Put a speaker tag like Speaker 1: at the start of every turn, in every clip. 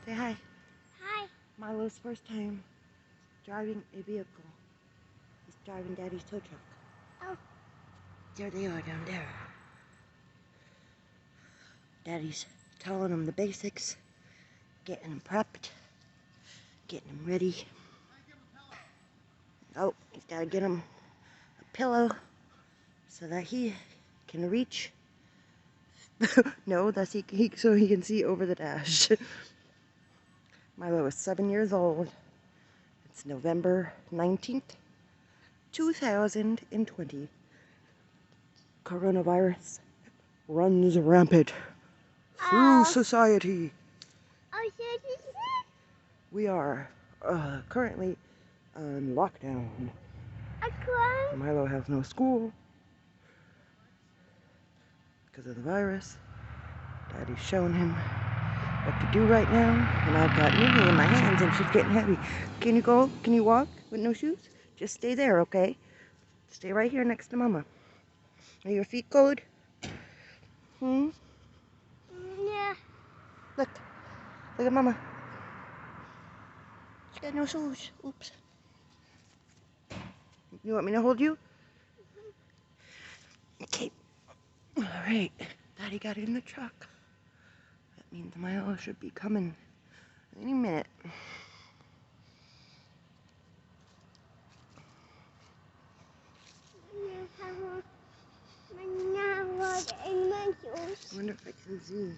Speaker 1: Say hi.
Speaker 2: Hi.
Speaker 1: Milo's first time driving a vehicle. He's driving Daddy's tow truck.
Speaker 2: Oh.
Speaker 1: There they are down there. Daddy's telling him the basics, getting him prepped, getting him ready. Oh, he's got to get him a pillow so that he can reach. No, that's so he can see over the dash. Milo is 7 years old. It's November 19th, 2020. Coronavirus runs rampant through society. We are currently on lockdown. Milo has no school because of the virus. Daddy's showing him what to do right now, and I've got Mimi in my hands and she's getting heavy. Can you go? Can you walk with no shoes? Just stay there, okay? Stay right here next to Mama. Are your feet cold?
Speaker 2: Yeah.
Speaker 1: Look at Mama. She got no shoes. Oops. You want me to hold you? Okay. All right. Daddy got in the truck. That means Milo should be coming any minute. I wonder if I can zoom.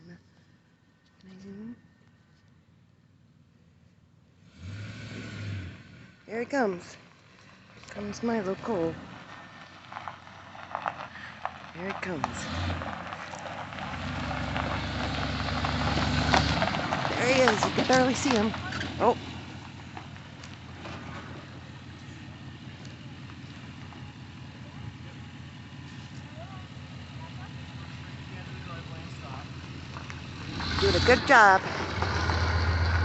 Speaker 1: Can I zoom? Here he comes. Here comes Milo Cole. Here he comes. There he is. You can barely see him. Oh. Doing a good job.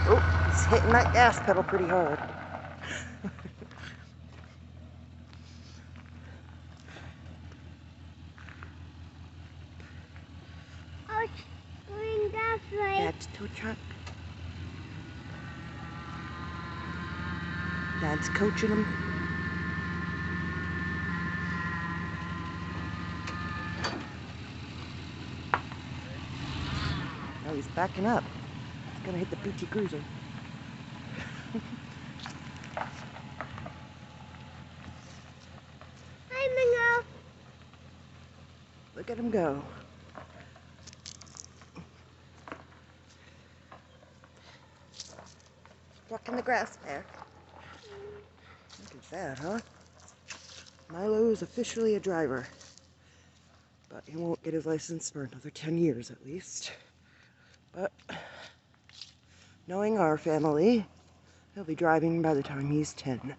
Speaker 1: Oh, he's hitting that gas pedal pretty hard.
Speaker 2: Going that way.
Speaker 1: Dad's tow truck. Dad's coaching him. Now he's backing up. He's gonna hit the PT Cruiser.
Speaker 2: Hi, Mingo.
Speaker 1: Look at him go. Walking the grass there. Look at that, huh? Milo is officially a driver. But he won't get his license for another 10 years at least. But knowing our family, he'll be driving by the time he's 10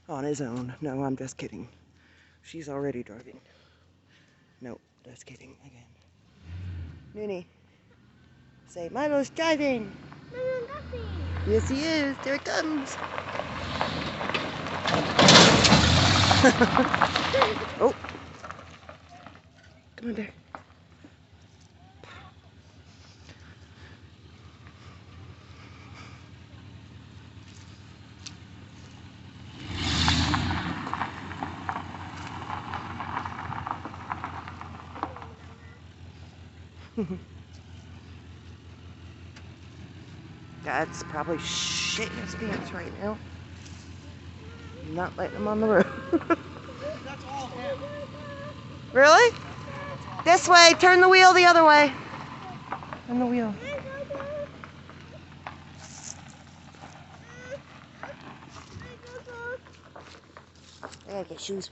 Speaker 1: on his own. No, I'm just kidding. She's already driving. No, just kidding again. Noonie, say Milo's driving. Yes, he is. There it comes. Oh, come on there. Dad's probably shitting his pants right now. Not letting him on the road.
Speaker 3: That's all him.
Speaker 1: Really? This way. Turn the wheel the other way. Turn the wheel. I gotta get shoes.